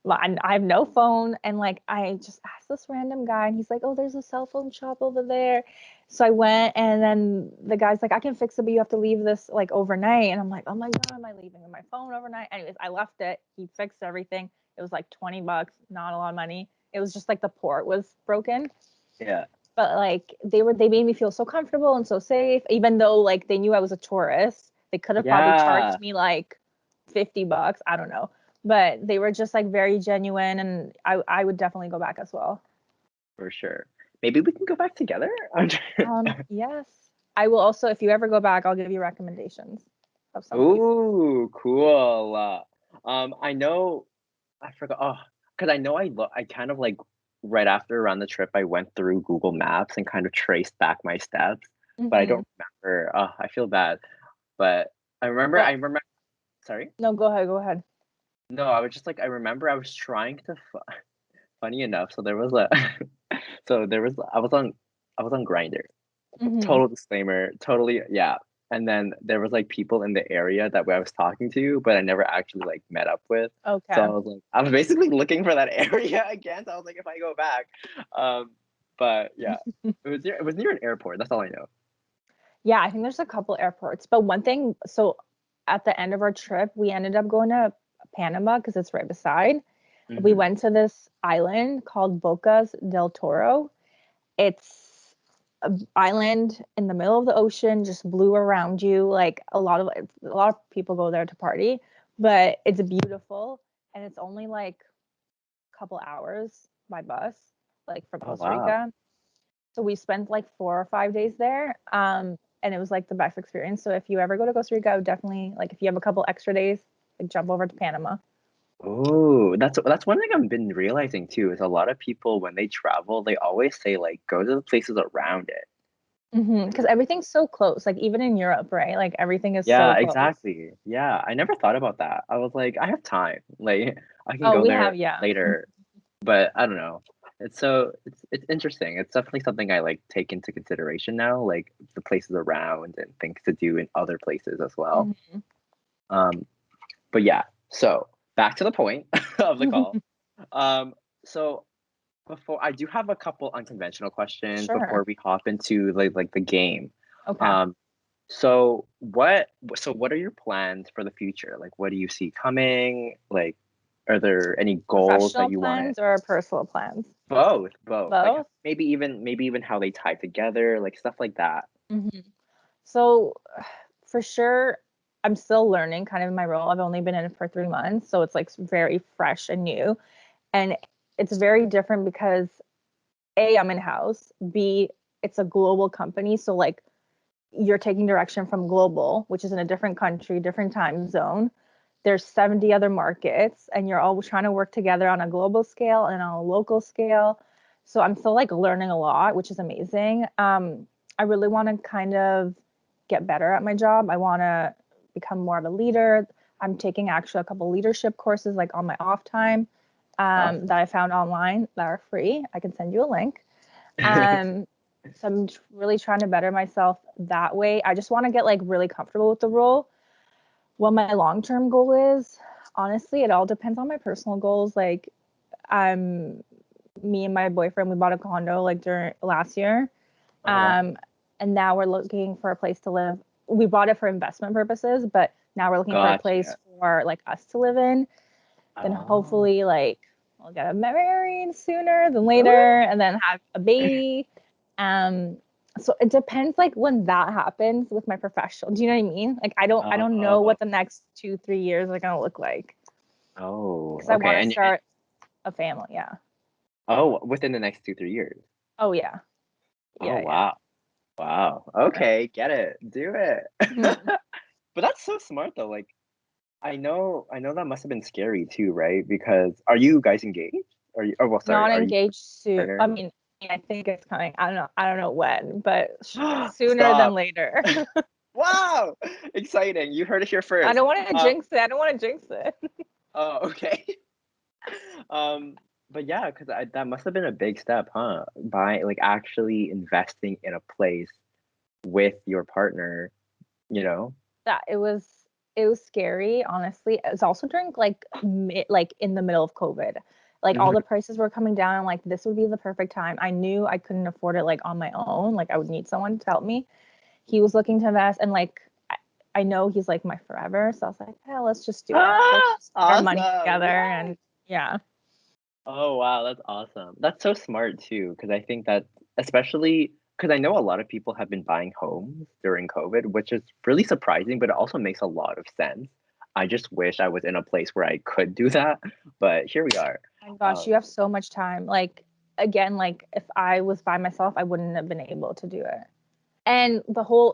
Speaker 2: I have no phone and like I just asked this random guy and he's like, oh, there's a cell phone shop over there. So I went and then the guy's like, I can fix it, but you have to leave this like overnight. And I'm like, oh my God, am I leaving my phone overnight? Anyways, I left it. He fixed everything. It was like $20, not a lot of money. It was just like the port was broken.
Speaker 1: Yeah,
Speaker 2: But like they made me feel so comfortable and so safe, even though like they knew I was a tourist. They could have probably
Speaker 1: yeah,
Speaker 2: charged me like $50. I don't know. But they were just like very genuine and I would definitely go back as well.
Speaker 1: for sure. Maybe we can go back together.
Speaker 2: Yes. I will also, if you ever go back, I'll give you recommendations of some places.
Speaker 1: Ooh, cool. I know I forgot. Oh, because I know I kind of like right after around the trip, I went through Google Maps and kind of traced back my steps, but I
Speaker 2: Hmm.
Speaker 1: don't remember. Oh, I feel bad, but I remember. I
Speaker 2: Well,
Speaker 1: remember. Sorry.
Speaker 2: no, go ahead, go ahead.
Speaker 1: No, I was just like I remember I was trying to funny enough, so there was a so there was I was on Grinder.
Speaker 2: Hmm.
Speaker 1: Total disclaimer, totally yeah. And then there was like people in the area that I was talking to, but I never actually like met up with. So
Speaker 2: Okay.
Speaker 1: I was basically looking for that area again. So I was like, if I go back. Um But yeah, it was near an airport. That's all I know.
Speaker 2: Yeah, I think there's a couple airports. But one thing, so at the end of our trip, we ended up going to Panama because it's right beside. We
Speaker 1: Hmm.
Speaker 2: went to this island called Bocas del Toro. It's an island in the middle of the ocean, just blue around you. Like a lot of people go there to party, but it's beautiful and it's only like a couple hours by bus, like from
Speaker 1: Oh
Speaker 2: Costa
Speaker 1: wow.
Speaker 2: Rica. So we spent like 4 or 5 days there. And it was like the best experience. So if you ever go to Costa Rica, I would definitely like if you have a couple extra days, like jump over to Panama.
Speaker 1: Oh, that's one thing I've been realizing too, is a lot of people when they travel, they always say like go to the places around it.
Speaker 2: Because everything's so close. Like even in Europe, right? Like everything is so
Speaker 1: Yeah,
Speaker 2: close.
Speaker 1: exactly. Yeah, I never thought about that. I was like, I have time. Like I can
Speaker 2: Oh,
Speaker 1: go
Speaker 2: we
Speaker 1: there
Speaker 2: have, yeah.
Speaker 1: later, but I don't know. It's interesting. It's definitely something I like take into consideration now, like the places around and things to do in other places as well.
Speaker 2: Mhm.
Speaker 1: Um, but yeah, so back to the point of the call. Um, so before I do have a couple unconventional questions
Speaker 2: Sure.
Speaker 1: before we hop into like the game.
Speaker 2: Okay.
Speaker 1: Um, so what are your plans for the future? Like what do you see coming? Like are there any goals that
Speaker 2: Professional
Speaker 1: you want to
Speaker 2: plans or personal plans?
Speaker 1: both. Like
Speaker 2: Both.
Speaker 1: maybe even how they tie together, like stuff like that.
Speaker 2: hmm So for sure, I'm still learning kind of in my role. I've only been in it for 3 months, so it's like very fresh and new. And it's very different because A, I'm in house. B, it's a global company. So like you're taking direction from global, which is in a different country, different time zone. There's 70 other markets, and you're all trying to work together on a global scale and on a local scale. So I'm still like learning a lot, which is amazing. I really want to kind of get better at my job. I want to become more of a leader. I'm taking actually a couple leadership courses like on my off time that
Speaker 1: Awesome.
Speaker 2: I found online that are free. I can send you a link. Um, so I'm really trying to better myself that way. I just want to get like really comfortable with the role. What my long-term goal is, honestly, it all depends on my personal goals. Like, I'm me and my boyfriend, we bought a condo like during last year.
Speaker 1: Oh wow.
Speaker 2: Um, and now we're looking for a place to live. We bought it for investment purposes, but now we're looking for a place
Speaker 1: Gotcha.
Speaker 2: for like us to live in. Then
Speaker 1: Oh.
Speaker 2: hopefully like we'll get married sooner than
Speaker 1: Ooh.
Speaker 2: later and then have a baby. Um, so it depends like when that happens with my professional. Do you know what I mean? Like I don't know
Speaker 1: Oh.
Speaker 2: what the next 2-3 years are gonna look like
Speaker 1: Oh.
Speaker 2: because I
Speaker 1: Okay.
Speaker 2: want to
Speaker 1: And
Speaker 2: start a family. Yeah.
Speaker 1: oh, within the next 2 3 years.
Speaker 2: Oh yeah.
Speaker 1: Oh
Speaker 2: Yeah, yeah.
Speaker 1: wow. Wow.
Speaker 2: Yeah.
Speaker 1: Okay, get it. Do it.
Speaker 2: Mhm.
Speaker 1: But that's so smart though. Like I know that must have been scary too, right? Because are you guys engaged? Are you oh well sorry,
Speaker 2: Not
Speaker 1: are you
Speaker 2: engaged soon. I
Speaker 1: partner?
Speaker 2: mean, I think it's coming. I don't know. I don't know when, but sooner than
Speaker 1: Stop.
Speaker 2: later.
Speaker 1: Wow. Exciting. You heard it here
Speaker 2: I
Speaker 1: first.
Speaker 2: don't want to jinx it. I don't want to jinx it.
Speaker 1: Oh, okay. Um, but yeah, because that must have been a big step, huh? By like actually investing in a place with your partner, you know?
Speaker 2: That it was scary, honestly. It was also during like in the middle of COVID. Like all
Speaker 1: Mhm.
Speaker 2: the prices were coming down and like this would be the perfect time. I knew I couldn't afford it like on my own. Like I would need someone to help me. He was looking to invest and like I know he's like my forever. So I was like, yeah, let's just do it. Let's
Speaker 1: Ah,
Speaker 2: just put our money
Speaker 1: awesome.
Speaker 2: together
Speaker 1: Yeah.
Speaker 2: and yeah.
Speaker 1: Oh, wow, that's awesome. That's so smart too, because I think that especially because I know a lot of people have been buying homes during COVID, which is really surprising, but it also makes a lot of sense. I just wish I was in a place where I could do that, but here we are.
Speaker 2: My gosh,
Speaker 1: Um,
Speaker 2: you have so much time. Like again, like if I was by myself, I wouldn't have been able to do it. And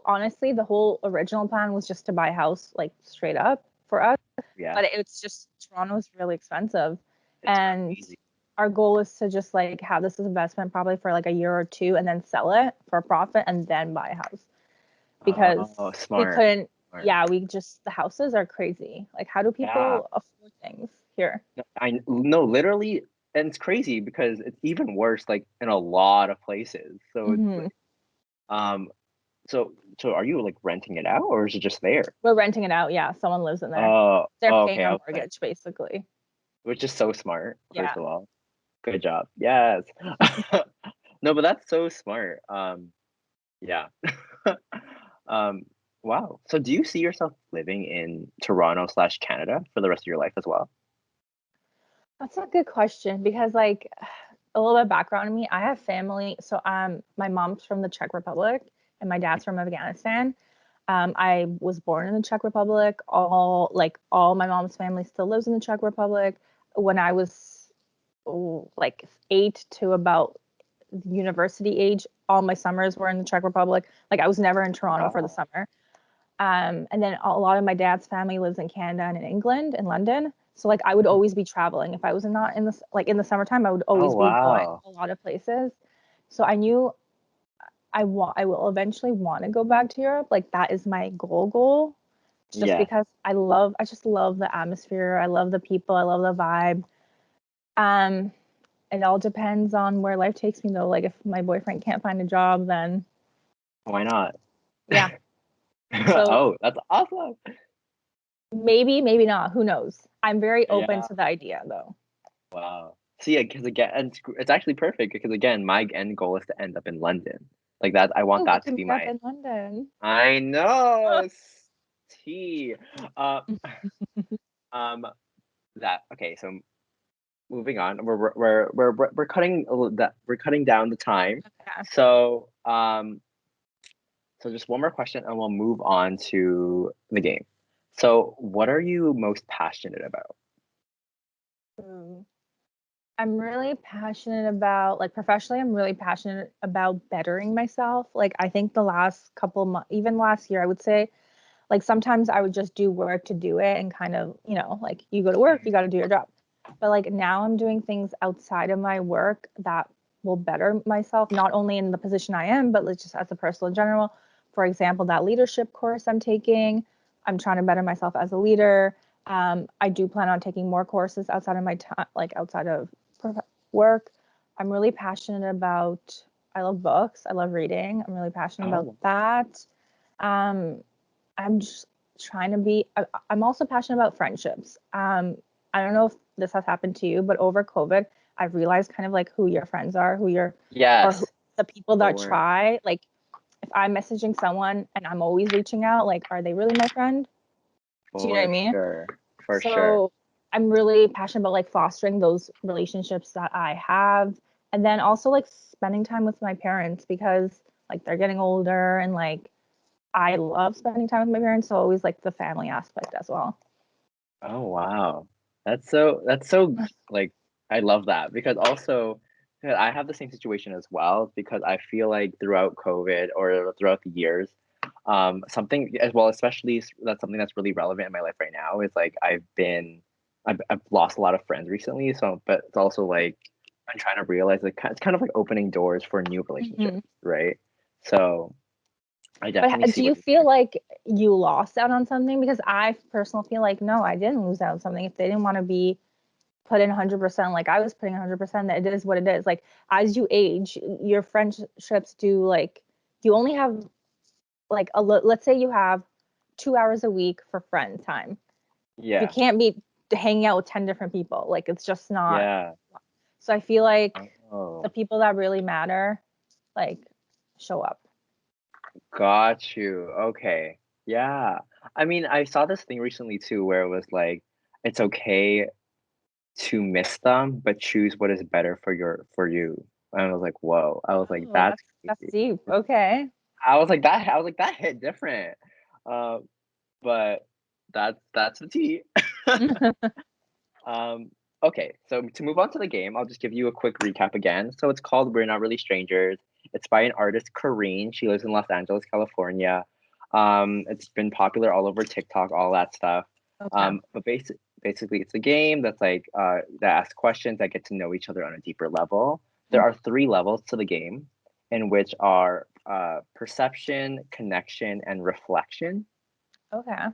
Speaker 2: honestly, the whole original plan was just to buy a house like straight up for us.
Speaker 1: yeah,
Speaker 2: But it's just Toronto's really expensive.
Speaker 1: it's
Speaker 2: And
Speaker 1: crazy.
Speaker 2: our goal is to just like have this as investment probably for like a year or two and then sell it for a profit and then buy a house. Because
Speaker 1: Oh,
Speaker 2: we
Speaker 1: smart,
Speaker 2: couldn't,
Speaker 1: smart.
Speaker 2: yeah, the houses are crazy. Like, how do
Speaker 1: Yeah,
Speaker 2: people afford things here?
Speaker 1: no, I no, literally, and it's crazy because it's even worse, like in a lot of places. So it's
Speaker 2: hmm
Speaker 1: like, um, so are you like renting it out or is it just there?
Speaker 2: We're renting it out. Yeah, someone lives in there.
Speaker 1: Oh,
Speaker 2: They're
Speaker 1: oh,
Speaker 2: paying
Speaker 1: okay,
Speaker 2: our
Speaker 1: okay.
Speaker 2: mortgage basically.
Speaker 1: Which is so smart, first
Speaker 2: Yeah.
Speaker 1: of all. Good job. Yes. No, but that's so smart. Yeah. Um, wow. So do you see yourself living in Toronto/Canada for the rest of your life as well?
Speaker 2: That's a good question because like a little bit of background on me. I have family. So my mom's from the Czech Republic and my dad's from Afghanistan. I was born in the Czech Republic. All my mom's family still lives in the Czech Republic. When I was like 8 to about university age, all my summers were in the Czech Republic. Like I was never in Toronto for the
Speaker 1: Wow.
Speaker 2: summer. And then a lot of my dad's family lives in Canada and in England, in London. So like I would always be traveling. If I was not in this like in the summertime, I would
Speaker 1: Oh,
Speaker 2: always be going
Speaker 1: wow.
Speaker 2: a lot of places. So I knew I will eventually want to go back to Europe. Like that is my goal. Just
Speaker 1: Yes.
Speaker 2: because I just love the atmosphere. I love the people. I love the vibe. Um, it all depends on where life takes me though. Like if my boyfriend can't find a job, then
Speaker 1: Why not?
Speaker 2: yeah. So
Speaker 1: Oh, that's awesome.
Speaker 2: maybe, maybe not. Who knows? I'm very open
Speaker 1: Yeah.
Speaker 2: to the idea though.
Speaker 1: Wow. See, yeah, because again, and it's actually perfect because again, my end goal is to end up in London. Like that, I want
Speaker 2: Oh, we
Speaker 1: that to
Speaker 2: can
Speaker 1: be
Speaker 2: meet up
Speaker 1: my.
Speaker 2: in London.
Speaker 1: I know. Tea. Uh, um. That okay. So moving on, we're cutting we're cutting down the time.
Speaker 2: Okay.
Speaker 1: So so just one more question, and we'll move on to the game. So, what are you most passionate about?
Speaker 2: Hmm. I'm really passionate about, like professionally, I'm really passionate about bettering myself. Like I think the last couple months, even last year, I would say, like sometimes I would just do work to do it and kind of, like you go to work, you got to do your job. But like now I'm doing things outside of my work that will better myself, not only in the position I am, but like just as a person in general. For example, that leadership course I'm taking, I'm trying to better myself as a leader. I do plan on taking more courses outside of my time, like outside of work. I'm really passionate about, I love books, I love reading. I'm really passionate about
Speaker 1: Oh,
Speaker 2: that. Um, I'm just trying to be, I'm also passionate about friendships. I don't know if this has happened to you, but over COVID, I've realized kind of like who your friends are, or who,
Speaker 1: yes,
Speaker 2: the people that
Speaker 1: for
Speaker 2: try. Like if I'm messaging someone and I'm always reaching out, like, are they really my friend? Do you know what I
Speaker 1: for
Speaker 2: mean?
Speaker 1: sure, for sure.
Speaker 2: So I'm really passionate about like fostering those relationships that I have. And then also like spending time with my parents because like they're getting older and like I love spending time with my parents. So always like the family aspect as well.
Speaker 1: Oh, wow. That's so like I love that because also I have the same situation as well because I feel like throughout COVID or throughout the years, something as well, especially that's something that's really relevant in my life right now is like I've lost a lot of friends recently. So, but it's also like I'm trying to realize like it's kind of like opening doors for new
Speaker 2: Hmm.
Speaker 1: relationships, right? So I
Speaker 2: But
Speaker 1: definitely see
Speaker 2: do you
Speaker 1: what you're
Speaker 2: feel
Speaker 1: saying.
Speaker 2: like you lost out on something? Because I personally feel like no, I didn't lose out on something. If they didn't want to be put in 100%, like I was putting 100%, that it is what it is. Like as you age, your friendships do like you only have like let's say you have 2 hours a week for friend time. You
Speaker 1: Yeah,
Speaker 2: can't be hanging out with 10 different people. Like it's just not.
Speaker 1: yeah.
Speaker 2: So I feel like the
Speaker 1: Oh.
Speaker 2: people that really matter, like show up.
Speaker 1: Got you. Okay. Yeah. I mean, I saw this thing recently too where it was like it's okay to miss them, but choose what is better for you. And I was like, whoa. I was like,
Speaker 2: Oh,
Speaker 1: that's
Speaker 2: that's
Speaker 1: crazy.
Speaker 2: deep. Okay.
Speaker 1: I was like, that hit different. Uh, but that's the tea. Um, okay, so to move on to the game, I'll just give you a quick recap again. So it's called We're Not Really Strangers. It's by an artist, Kareen. She lives in Los Angeles, California. It's been popular all over TikTok, all that stuff.
Speaker 2: Okay.
Speaker 1: But basically, it's a game that's like that asks questions that get to know each other on a deeper level. There are three levels to the game, in which are perception, connection, and reflection.
Speaker 2: Okay.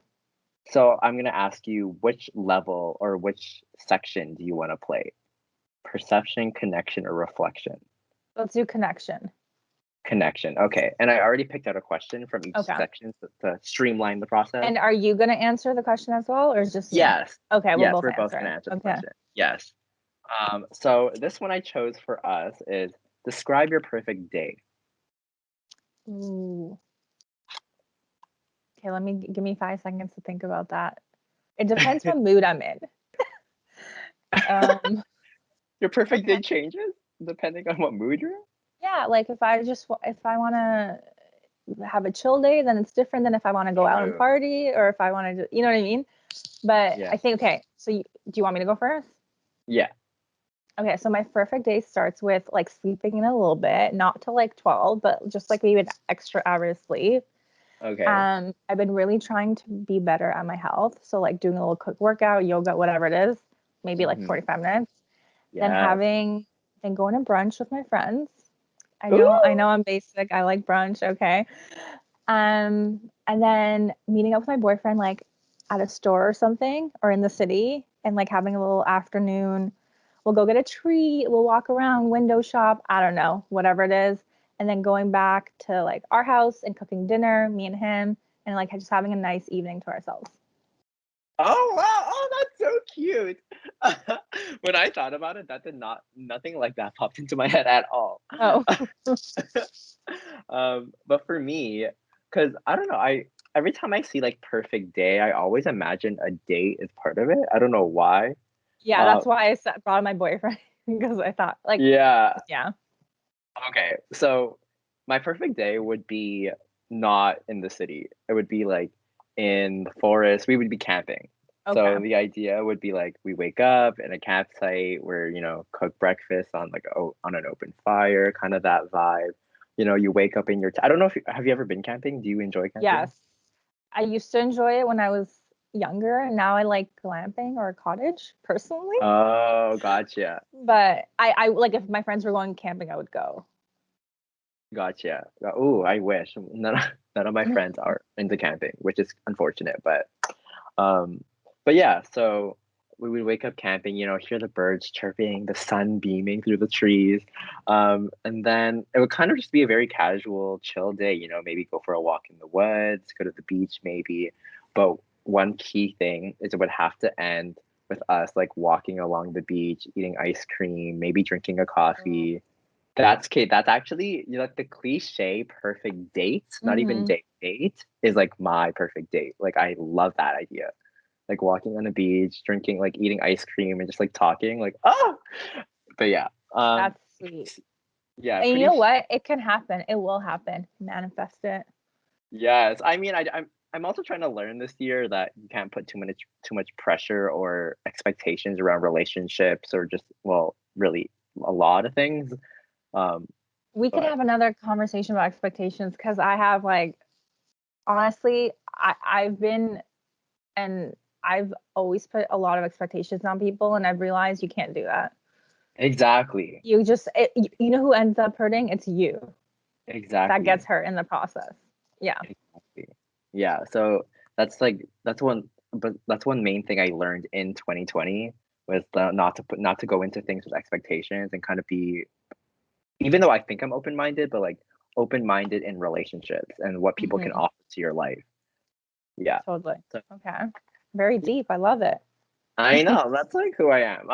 Speaker 1: So I'm gonna ask you which level or which section do you want to play? Perception, connection, or reflection?
Speaker 2: Let's do connection.
Speaker 1: Connection. Okay. And I already picked out a question from each
Speaker 2: Okay.
Speaker 1: section to streamline the process.
Speaker 2: And are you going to answer the question as well, or is just me?
Speaker 1: Yes.
Speaker 2: Okay, we'll
Speaker 1: Yes,
Speaker 2: both
Speaker 1: we're both
Speaker 2: answer
Speaker 1: gonna
Speaker 2: it.
Speaker 1: answer the
Speaker 2: Okay.
Speaker 1: question. Yes. So this one I chose for us is Describe your perfect day.
Speaker 2: Ooh. Okay, give me 5 seconds to think about that. It depends what mood I'm in. Um,
Speaker 1: Your perfect
Speaker 2: okay.
Speaker 1: day changes depending on what mood you're in?
Speaker 2: Yeah, like if I want to have a chill day, then it's different than if I want to go out and
Speaker 1: True.
Speaker 2: party or if I want to, you know what I mean? But
Speaker 1: Yeah.
Speaker 2: I think okay, so do you want me to go first?
Speaker 1: Yeah.
Speaker 2: Okay, so my perfect day starts with like sleeping in a little bit, not till like 12, but just like maybe an extra hour of sleep.
Speaker 1: Okay.
Speaker 2: I've been really trying to be better at my health. So like doing a little quick workout, yoga, whatever it is, maybe like
Speaker 1: Mhm.
Speaker 2: 45 minutes. Then
Speaker 1: Yes.
Speaker 2: then going to brunch with my friends. I
Speaker 1: Ooh!
Speaker 2: know I'm basic. I like brunch, okay. And then meeting up with my boyfriend like at a store or something or in the city and like having a little afternoon. We'll go get a treat, we'll walk around, window shop, I don't know, whatever it is. And then going back to like our house and cooking dinner, me and him, and like just having a nice evening to ourselves.
Speaker 1: Oh, wow! Oh, that's so cute. When I thought about it, that did not nothing like that popped into my head at all.
Speaker 2: Oh,
Speaker 1: But for me, because I don't know, I every time I see, like, perfect day, I always imagine a date is part of it. I don't know why.
Speaker 2: yeah,
Speaker 1: Uh,
Speaker 2: that's why brought my boyfriend because I thought like,
Speaker 1: yeah.
Speaker 2: yeah,
Speaker 1: Okay, so my perfect day would be not in the city. It would be like in the forest. We would be camping.
Speaker 2: okay.
Speaker 1: So the idea would be like we wake up in a campsite where, cook breakfast on like on an open fire, kind of that vibe. You wake up in your I don't know if have you ever been camping? Do you enjoy camping?
Speaker 2: Yes. I used to enjoy it when I was younger, and now I like glamping or a cottage personally.
Speaker 1: Oh, gotcha.
Speaker 2: But I like if my friends were going camping, I would go.
Speaker 1: Gotcha. Oh, I wish none of my friends are into camping, which is unfortunate, Um, but yeah, so we would wake up camping, hear the birds chirping, the sun beaming through the trees. And then it would kind of just be a very casual, chill day, maybe go for a walk in the woods, go to the beach maybe. But one key thing is it would have to end with us like walking along the beach, eating ice cream, maybe drinking a coffee. That's okay. That's actually, like the cliche perfect date, not even
Speaker 2: Mm-hmm.
Speaker 1: date, is like my perfect date. Like I love that idea, like walking on the beach, drinking, like eating ice cream and just like talking, like, oh, but yeah,
Speaker 2: That's sweet.
Speaker 1: yeah,
Speaker 2: And you
Speaker 1: pretty,
Speaker 2: know what? It can happen. It will happen. Manifest it.
Speaker 1: yes. I mean, I'm also trying to learn this year that you can't put too much pressure or expectations around relationships or just, well, really a lot of things. Um,
Speaker 2: We could
Speaker 1: but
Speaker 2: have another conversation about expectations because I have like honestly, I've been and I've always put a lot of expectations on people, and I've realized you can't do that.
Speaker 1: exactly,
Speaker 2: You know who ends up hurting? It's you that
Speaker 1: exactly.
Speaker 2: gets hurt in the process. Yeah,
Speaker 1: Exactly. Yeah, so that's one main thing I learned in 2020 was not to go into things with expectations and kind of be, even though I think I'm open-minded, but like open-minded in relationships and what people can
Speaker 2: hmm
Speaker 1: offer to your life. Yeah.
Speaker 2: totally.
Speaker 1: So
Speaker 2: Okay, very deep. I love it.
Speaker 1: I know that's like who I am.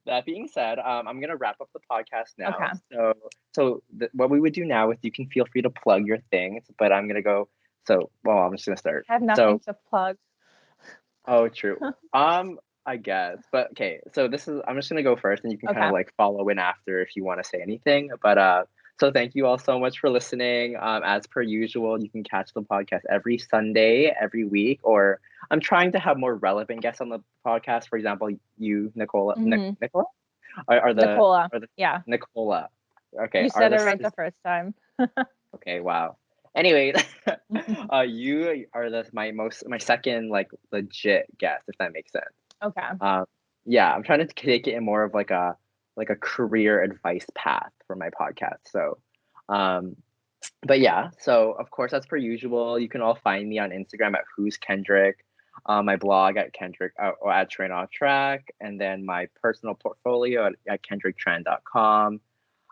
Speaker 1: That being said, I'm gonna wrap up the podcast now.
Speaker 2: Okay,
Speaker 1: So what we would do now is you can feel free to plug your things, but I'm gonna go. So, well, I'm just gonna start.
Speaker 2: I have nothing
Speaker 1: So,
Speaker 2: to plug.
Speaker 1: oh, true. I guess, but okay. So I'm just gonna go first, and you can kind of
Speaker 2: Okay,
Speaker 1: like follow in after if you want to say anything. But so thank you all so much for listening. As per usual, you can catch the podcast every Sunday, every week, or I'm trying to have more relevant guests on the podcast. For example, you, Nicola,
Speaker 2: hmm
Speaker 1: Nicola, are the
Speaker 2: Nicola.
Speaker 1: are the
Speaker 2: Yeah,
Speaker 1: Nicola. Okay,
Speaker 2: you
Speaker 1: are
Speaker 2: said it
Speaker 1: the
Speaker 2: right the first time.
Speaker 1: okay? Wow. Anyway, you are my second like legit guest, if that makes sense.
Speaker 2: Okay.
Speaker 1: Um, yeah, I'm trying to take it in more of like a career advice path for my podcast. So, um, but yeah, so of course, as per usual, you can all find me on Instagram at Who's Kendrick, my blog at Kendrick or at Train Off Track, and then my personal portfolio at kendricktran.com.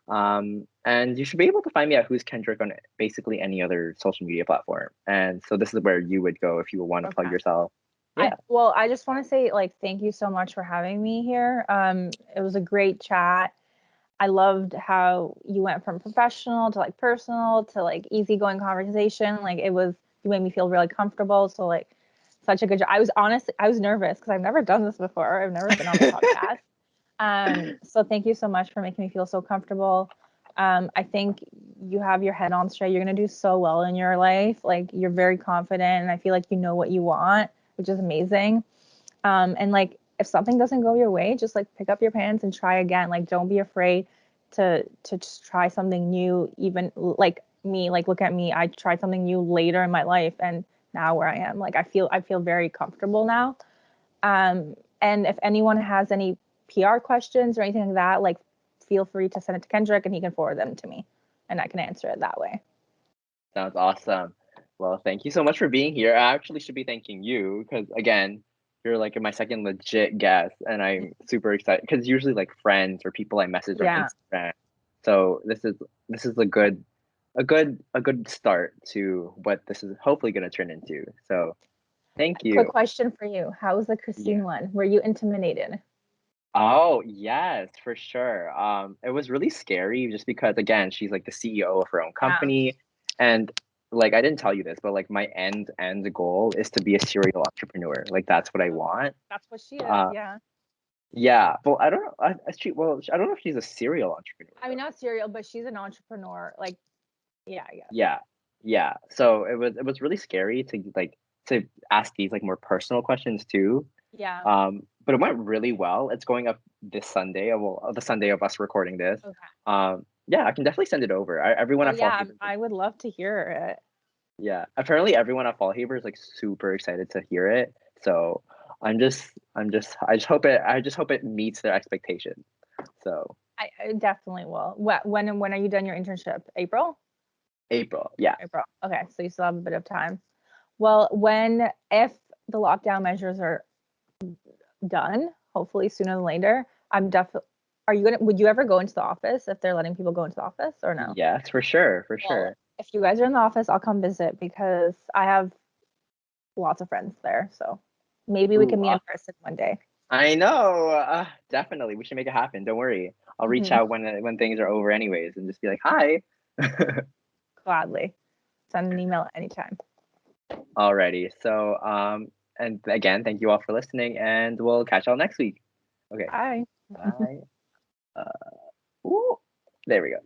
Speaker 1: And you should be able to find me at Who's Kendrick on basically any other social media platform. And so this is where you would go if you want to plug
Speaker 2: Okay.
Speaker 1: yourself. Yeah.
Speaker 2: I just want to say like thank you so much for having me here. It was a great chat. I loved how you went from professional to like personal to like easygoing conversation. Like you made me feel really comfortable. So like such a good job. I was nervous because I've never done this before. I've never been on the podcast. So thank you so much for making me feel so comfortable. I think you have your head on straight. You're gonna do so well in your life. Like you're very confident, and I feel like you know what you want, which is amazing. And like if something doesn't go your way, just like pick up your pants and try again. Like don't be afraid to just try something new. Even like me, like look at me. I tried something new later in my life, and now where I am, like I feel very comfortable now. And if anyone has any PR questions or anything like that, like feel free to send it to Kendrick and he can forward them to me, and I can answer it that way.
Speaker 1: Sounds awesome. Well, thank you so much for being here. I actually should be thanking you because again, you're like my second legit guest, and I'm super excited because usually like friends or people I message on
Speaker 2: Yeah.
Speaker 1: Instagram. So this is a good start to what this is hopefully going to turn into. So thank
Speaker 2: Quick
Speaker 1: you.
Speaker 2: question for you. How was the
Speaker 1: Yeah.
Speaker 2: Christine one? Were you intimidated?
Speaker 1: Oh, yes, for sure. It was really scary just because again, she's like the CEO of her own
Speaker 2: Yeah.
Speaker 1: company. And like I didn't tell you this, but like my end goal is to be a serial entrepreneur. Like that's what I want.
Speaker 2: That's what she is.
Speaker 1: Uh
Speaker 2: Yeah.
Speaker 1: yeah. Well, I don't know. I don't know if she's a serial entrepreneur
Speaker 2: I mean,
Speaker 1: though.
Speaker 2: not serial, but she's an entrepreneur. Like, yeah, I guess.
Speaker 1: Yeah. Yeah. So it was really scary to ask these like more personal questions too.
Speaker 2: Yeah.
Speaker 1: But it went really well. It's going up this Sunday. Well, the Sunday of us recording this.
Speaker 2: Okay.
Speaker 1: Yeah, I can definitely send it over. Everyone
Speaker 2: Oh
Speaker 1: at Fall
Speaker 2: yeah,
Speaker 1: Haver,
Speaker 2: I would love to hear it.
Speaker 1: yeah. Apparently, everyone at Fall Haver is like super excited to hear it. So I just hope it meets their expectations. So
Speaker 2: I definitely will. When are you done your internship? April?
Speaker 1: April, yeah,
Speaker 2: April. Okay, so you still have a bit of time. Well, if the lockdown measures are done, hopefully sooner than later, I'm definitely. Would you ever go into the office if they're letting people go into the office or no?
Speaker 1: yes, for sure, for
Speaker 2: Well,
Speaker 1: sure.
Speaker 2: if you guys are in the office, I'll come visit because I have lots of friends there. So maybe we can
Speaker 1: Ooh,
Speaker 2: meet in person one day.
Speaker 1: I know. Definitely, we should make it happen. Don't worry. I'll reach
Speaker 2: Hmm.
Speaker 1: out when things are over, anyways, and just be like, hi.
Speaker 2: Gladly. Send an email anytime.
Speaker 1: Alrighty. So, and again, thank you all for listening, and we'll catch y'all next week. Okay.
Speaker 2: Bye.
Speaker 1: Bye. Ooh, there we go.